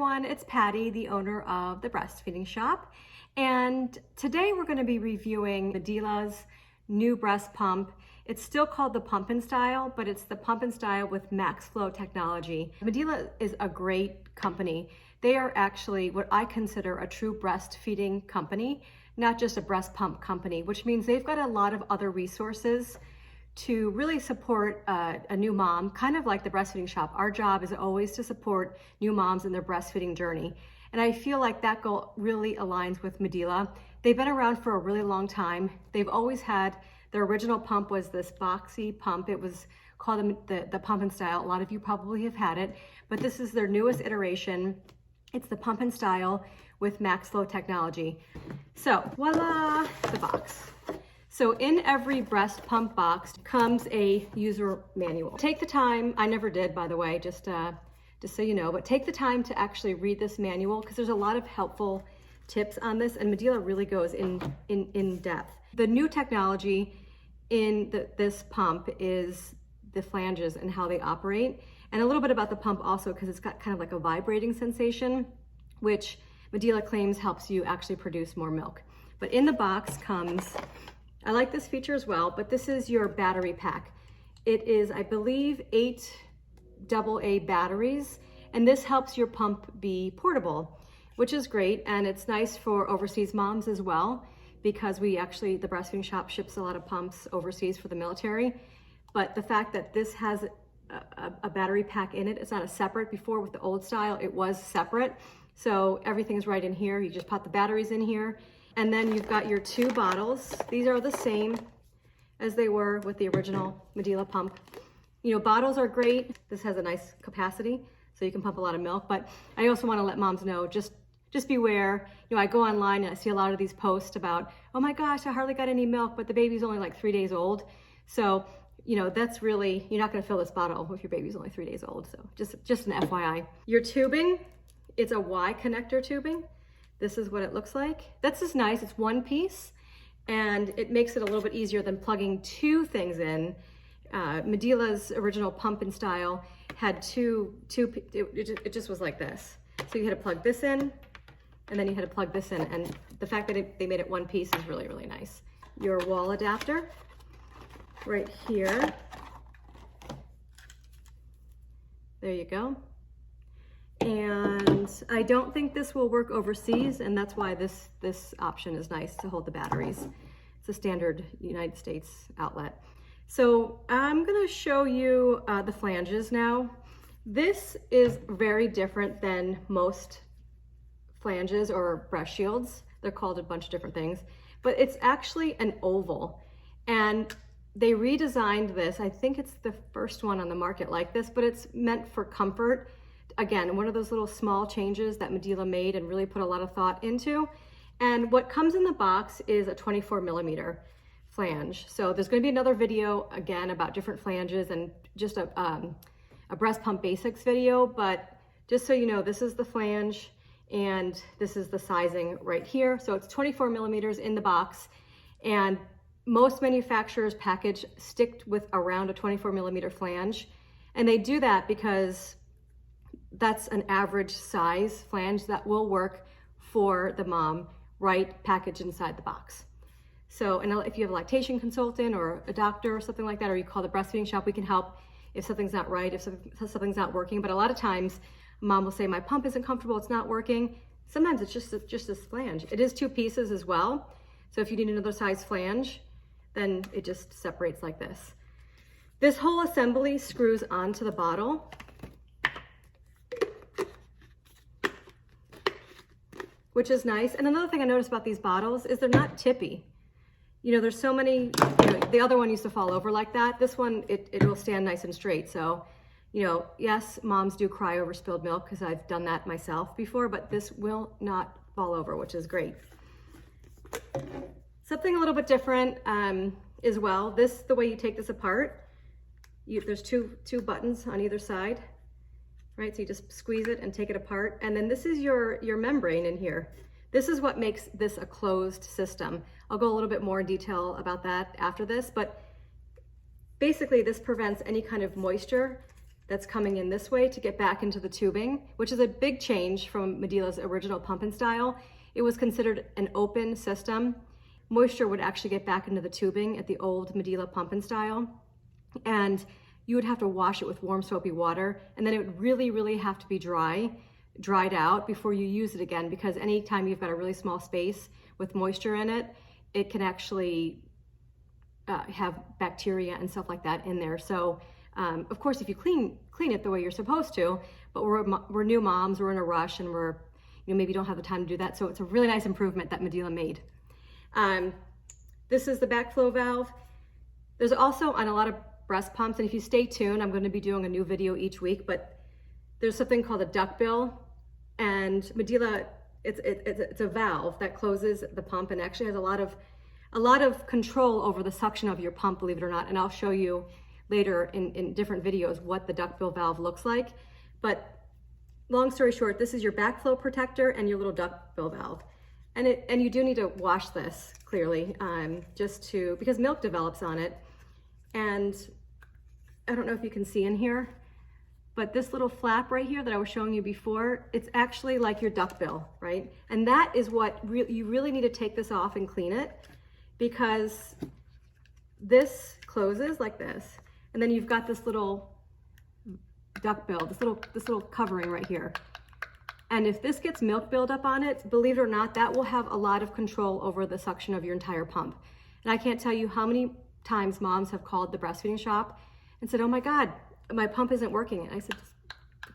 everyone, it's Patty, the owner of the Breastfeeding Shop. And today we're going to be reviewing Medela's new breast pump. It's still called the Pump In Style, but it's the Pump In Style with MaxFlow technology. Medela is a great company. They are actually what I consider a true breastfeeding company, not just a breast pump company, which means they've got a lot of other resources to really support a new mom, kind of like the Breastfeeding Shop. Our job is always to support new moms in their breastfeeding journey. And I feel like that goal really aligns with Medela. They've been around for a really long time. They've always had, their original pump was this boxy pump. It was called the Pump In Style. A lot of you probably have had it, but this is their newest iteration. It's the Pump In Style with MaxFlow technology. So voila, the box. So in every breast pump box comes a user manual. Take the time, I never did by the way, just so you know, but take the time to actually read this manual because there's a lot of helpful tips on this, and Medela really goes in depth. The new technology in this pump is the flanges and how they operate, and a little bit about the pump also because it's got kind of like a vibrating sensation, which Medela claims helps you actually produce more milk. But in the box comes, I like this feature as well, but this is your battery pack. It is, I believe, 8 AA batteries, and this helps your pump be portable, which is great, and it's nice for overseas moms as well, because the Breastfeeding Shop ships a lot of pumps overseas for the military. But the fact that this has a battery pack in it, it's not a separate. Before with the old style, it was separate. So everything's right in here. You just pop the batteries in here. And then you've got your 2 bottles. These are the same as they were with the original Medela pump. You know, bottles are great. This has a nice capacity, so you can pump a lot of milk. But I also want to let moms know, just beware. You know, I go online and I see a lot of these posts about, oh my gosh, I hardly got any milk, but the baby's only like 3 days old. So, you know, that's really, you're not going to fill this bottle if your baby's only 3 days old. So just an FYI. Your tubing, it's a Y connector tubing. This is what it looks like. This is nice, it's one piece, and it makes it a little bit easier than plugging 2 things in. Medela's original Pump In Style had it just was like this. So you had to plug this in, and then you had to plug this in, and the fact that they made it one piece is really, really nice. Your wall adapter, right here. There you go. And I don't think this will work overseas, and that's why this option is nice to hold the batteries. It's a standard United States outlet. So I'm gonna show you the flanges now. This is very different than most flanges or breast shields. They're called a bunch of different things, but it's actually an oval. And they redesigned this. I think it's the first one on the market like this, but it's meant for comfort. Again, one of those little small changes that Medela made and really put a lot of thought into. And what comes in the box is a 24mm flange. So there's going to be another video again about different flanges and just a breast pump basics video. But just so you know, this is the flange and this is the sizing right here. So it's 24mm in the box, and most manufacturers package stick with around a 24mm flange, and they do that because that's an average size flange that will work for the mom, right, packaged inside the box. So, and if you have a lactation consultant or a doctor or something like that, or you call the Breastfeeding Shop, we can help if something's not right, if something's not working. But a lot of times, mom will say, my pump isn't comfortable, it's not working. Sometimes it's just this flange. It is 2 pieces as well. So if you need another size flange, then it just separates like this. This whole assembly screws onto the bottle. Which is nice. And another thing I noticed about these bottles is they're not tippy. You know, there's so many, you know, the other one used to fall over like that. This one, it will stand nice and straight. So, you know, yes, moms do cry over spilled milk because I've done that myself before, but this will not fall over, which is great. Something a little bit different as well. The way you take this apart, there's two buttons on either side. Right, so you just squeeze it and take it apart. And then this is your membrane in here. This is what makes this a closed system. I'll go a little bit more in detail about that after this, but basically this prevents any kind of moisture that's coming in this way to get back into the tubing, which is a big change from Medela's original Pump In Style. It was considered an open system. Moisture would actually get back into the tubing at the old Medela Pump In Style. And you would have to wash it with warm soapy water, and then it would really, really have to be dried out before you use it again, because anytime you've got a really small space with moisture in it, it can actually have bacteria and stuff like that in there. So of course, if you clean it the way you're supposed to, but we're new moms, we're in a rush, and we're, maybe don't have the time to do that. So it's a really nice improvement that Medela made. This is the backflow valve. There's also on a lot of breast pumps, and if you stay tuned, I'm going to be doing a new video each week, but there's something called a duckbill, and Medela, it's a valve that closes the pump and actually has a lot of control over the suction of your pump, believe it or not. And I'll show you later in different videos what the duckbill valve looks like. But long story short, this is your backflow protector and your little duckbill valve. And you do need to wash this clearly, because milk develops on it. And I don't know if you can see in here, but this little flap right here that I was showing you before, it's actually like your duckbill, right? And that is what you really need to take this off and clean it, because this closes like this. And then you've got this little duckbill, this little covering right here. And if this gets milk buildup on it, believe it or not, that will have a lot of control over the suction of your entire pump. And I can't tell you how many times moms have called the breastfeeding shop and said, oh my God, my pump isn't working. And I said,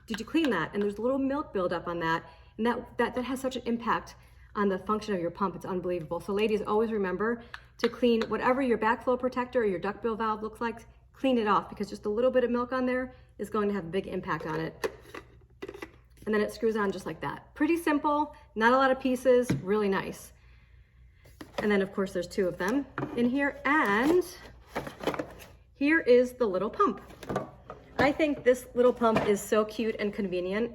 did you clean that? And there's a little milk buildup on that. And that has such an impact on the function of your pump. It's unbelievable. So ladies, always remember to clean whatever your backflow protector or your duckbill valve looks like, clean it off, because just a little bit of milk on there is going to have a big impact on it. And then it screws on just like that. Pretty simple, not a lot of pieces, really nice. And then of course there's two of them in here, and here is the little pump. I think this little pump is so cute and convenient,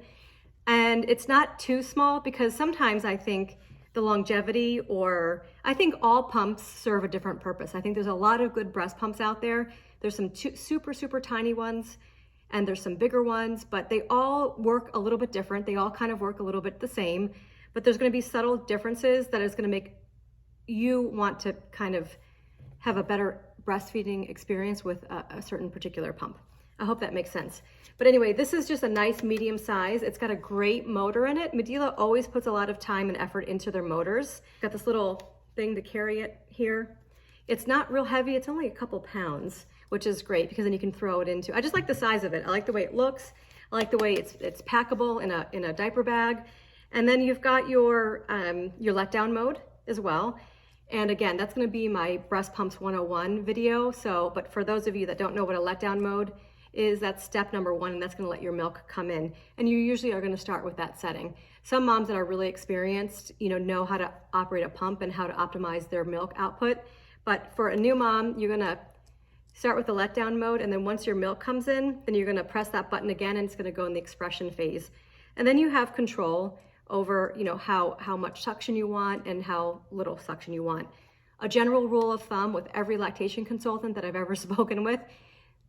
and it's not too small, because sometimes I think the longevity, or I think all pumps serve a different purpose. I think there's a lot of good breast pumps out there. There's some super, super tiny ones, and there's some bigger ones, but they all work a little bit different. They all kind of work a little bit the same, but there's gonna be subtle differences that is gonna make you want to kind of have a better breastfeeding experience with a certain particular pump. I hope that makes sense. But anyway, this is just a nice medium size. It's got a great motor in it. Medela always puts a lot of time and effort into their motors. Got this little thing to carry it here. It's not real heavy. It's only a couple pounds, which is great, because then you can throw it into, I just like the size of it. I like the way it looks. I like the way it's packable in a diaper bag. And then you've got your letdown mode as well. And again, that's gonna be my Breast Pumps 101 video. But for those of you that don't know what a letdown mode is, that's step number one, and that's gonna let your milk come in. And you usually are gonna start with that setting. Some moms that are really experienced, know how to operate a pump and how to optimize their milk output. But for a new mom, you're gonna start with the letdown mode, and then once your milk comes in, then you're gonna press that button again, and it's gonna go in the expression phase. And then you have control over, how much suction you want and how little suction you want. A general rule of thumb with every lactation consultant that I've ever spoken with,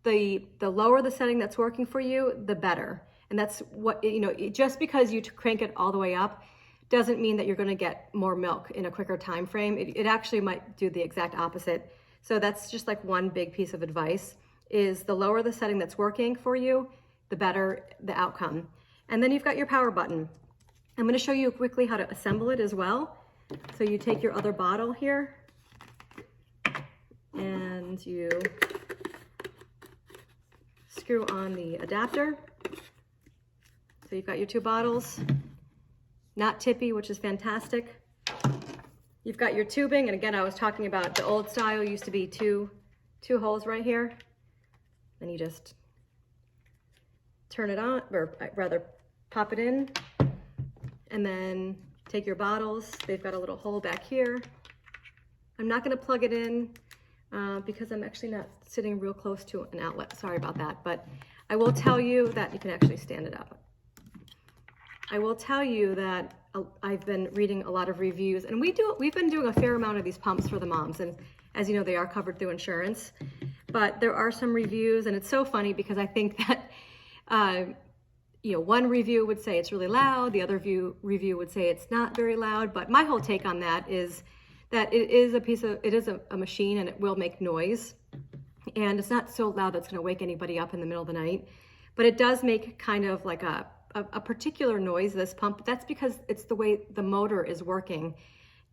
the lower the setting that's working for you, the better. And that's what, just because you crank it all the way up doesn't mean that you're gonna get more milk in a quicker time frame. It actually might do the exact opposite. So that's just like one big piece of advice, is the lower the setting that's working for you, the better the outcome. And then you've got your power button. I'm gonna show you quickly how to assemble it as well. So you take your other bottle here, and you screw on the adapter. So you've got your two bottles, not tippy, which is fantastic. You've got your tubing, and again, I was talking about the old style used to be two holes right here. Then you just turn it on, or rather pop it in, and then take your bottles. They've got a little hole back here. I'm not gonna plug it in because I'm actually not sitting real close to an outlet. Sorry about that, but I will tell you that you can actually stand it up. I will tell you that I've been reading a lot of reviews, and we've been doing a fair amount of these pumps for the moms, and as you know, they are covered through insurance. But there are some reviews, and it's so funny because I think that One review would say it's really loud, the other review would say it's not very loud, but my whole take on that is that it is a machine and it will make noise. And it's not so loud that's gonna wake anybody up in the middle of the night, but it does make kind of like a particular noise, this pump. That's because it's the way the motor is working.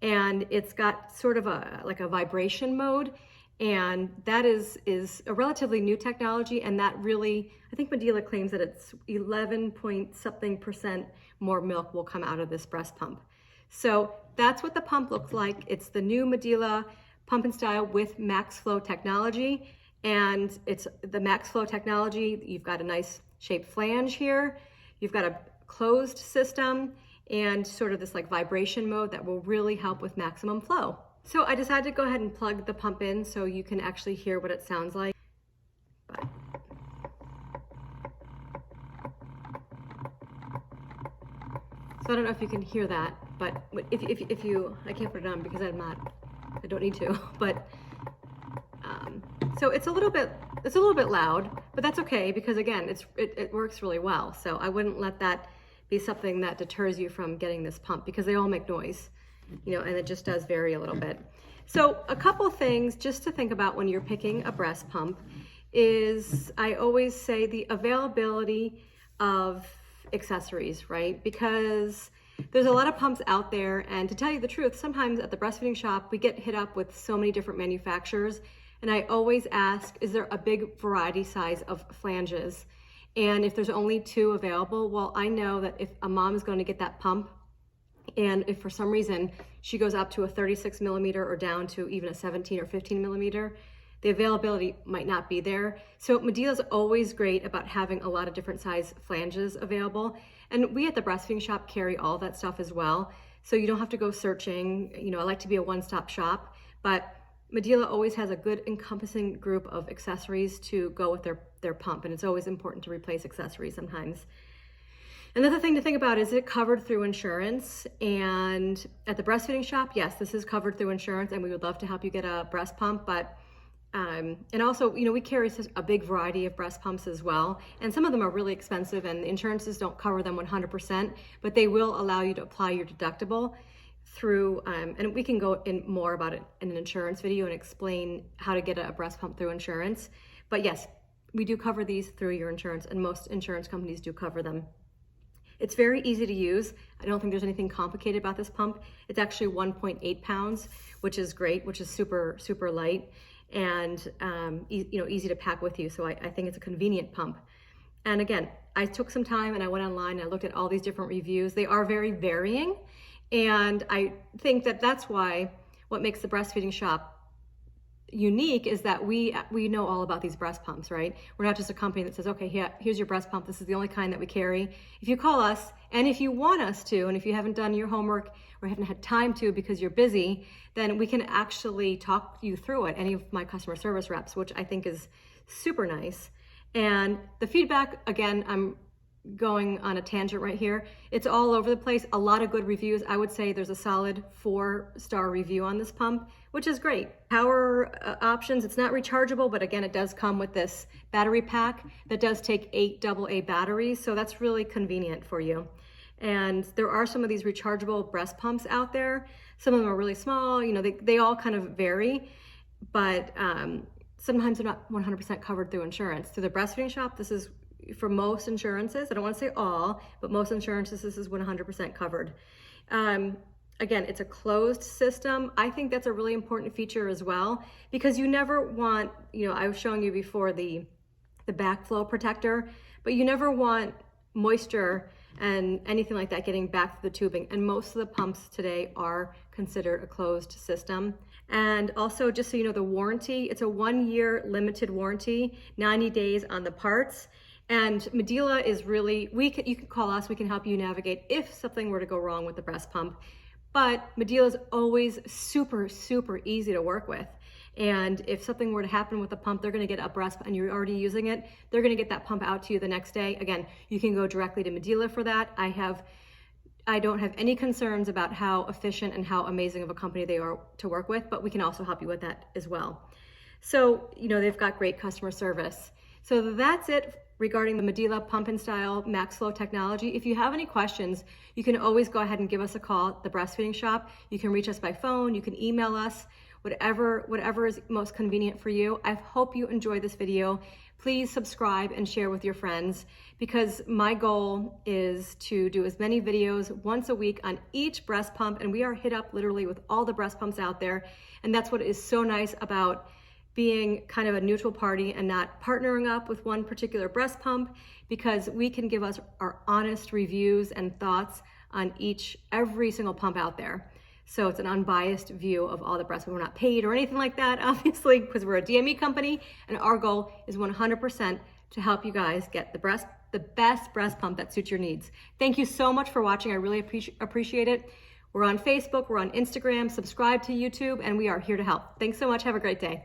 And it's got sort of like a vibration mode. And that is a relatively new technology, and that really, I think Medela claims that it's 11 point something% more milk will come out of this breast pump. So that's what the pump looks like. It's the new Medela Pump In Style with MaxFlow technology, and it's the MaxFlow technology. You've got a nice shaped flange here. You've got a closed system and sort of this like vibration mode that will really help with maximum flow. So I decided to go ahead and plug the pump in so you can actually hear what it sounds like. So I don't know if you can hear that, but if you, I can't put it on because I don't need to, but so it's a little bit loud, but that's okay because again, it works really well. So I wouldn't let that be something that deters you from getting this pump because they all make noise. And it just does vary a little bit. So a couple things just to think about when you're picking a breast pump is I always say the availability of accessories, right? Because there's a lot of pumps out there, and to tell you the truth, sometimes at the breastfeeding shop, we get hit up with so many different manufacturers, and I always ask, is there a big variety size of flanges? And if there's only 2 available, well, I know that if a mom is going to get that pump, and if for some reason she goes up to a 36 millimeter or down to even a 17 or 15 millimeter, the availability might not be there. So Medela's always great about having a lot of different size flanges available. And we at the breastfeeding shop carry all that stuff as well. So you don't have to go searching. I like to be a one-stop shop, but Medela always has a good encompassing group of accessories to go with their pump. And it's always important to replace accessories sometimes. Another thing to think about, is it covered through insurance? And at the breastfeeding shop, yes, this is covered through insurance, and we would love to help you get a breast pump. But and also, we carry a big variety of breast pumps as well, and some of them are really expensive, and the insurances don't cover them 100%, but they will allow you to apply your deductible through. And we can go in more about it in an insurance video and explain how to get a breast pump through insurance. But yes, we do cover these through your insurance, and most insurance companies do cover them. It's very easy to use. I don't think there's anything complicated about this pump. It's actually 1.8 pounds, which is great, which is super, super light, and easy to pack with you. So I think it's a convenient pump. And again, I took some time and I went online and I looked at all these different reviews. They are very varying. And I think that that's why what makes the breastfeeding shop unique is that we know all about these breast pumps, right? We're not just a company that says, okay, here's your breast pump. This is the only kind that we carry. If you call us, and if you want us to, and if you haven't done your homework or haven't had time to because you're busy, then we can actually talk you through it. Any of my customer service reps, which I think is super nice. And the feedback, again, I'm going on a tangent right here. It's all over the place. A lot of good reviews. I would say there's a solid 4-star review on this pump, which is great. Power options, it's not rechargeable, but again, it does come with this battery pack that does take 8 AA batteries. So that's really convenient for you. And there are some of these rechargeable breast pumps out there. Some of them are really small, they all kind of vary, but sometimes they're not 100% covered through insurance. Through the breastfeeding shop, this is for most insurances. I don't want to say all, but most insurances, this is 100% covered. Again, it's a closed system. I think that's a really important feature as well, because you never want, I was showing you before the backflow protector, but you never want moisture and anything like that getting back to the tubing. And most of the pumps today are considered a closed system. And also, just so you know, the warranty, it's a 1-year limited warranty, 90 days on the parts. And Medela is really, you can call us, we can help you navigate if something were to go wrong with the breast pump. But Medela is always super, super easy to work with. And if something were to happen with the pump, they're gonna get a breast and you're already using it, they're gonna get that pump out to you the next day. Again, you can go directly to Medela for that. I don't have any concerns about how efficient and how amazing of a company they are to work with, but we can also help you with that as well. So, they've got great customer service. So that's it regarding the Medela Pump In Style MaxFlow technology. If you have any questions, you can always go ahead and give us a call at the Breastfeeding Shop. You can reach us by phone, you can email us, whatever is most convenient for you. I hope you enjoyed this video. Please subscribe and share with your friends, because my goal is to do as many videos once a week on each breast pump, and we are hit up literally with all the breast pumps out there. And that's what is so nice about being kind of a neutral party and not partnering up with one particular breast pump, because we can give us our honest reviews and thoughts on every single pump out there. So it's an unbiased view of all the breast pumps. We're not paid or anything like that, obviously, because we're a DME company, and our goal is 100% to help you guys get the best breast pump that suits your needs. Thank you so much for watching. I really appreciate it. We're on Facebook, we're on Instagram, subscribe to YouTube, and we are here to help. Thanks so much. Have a great day.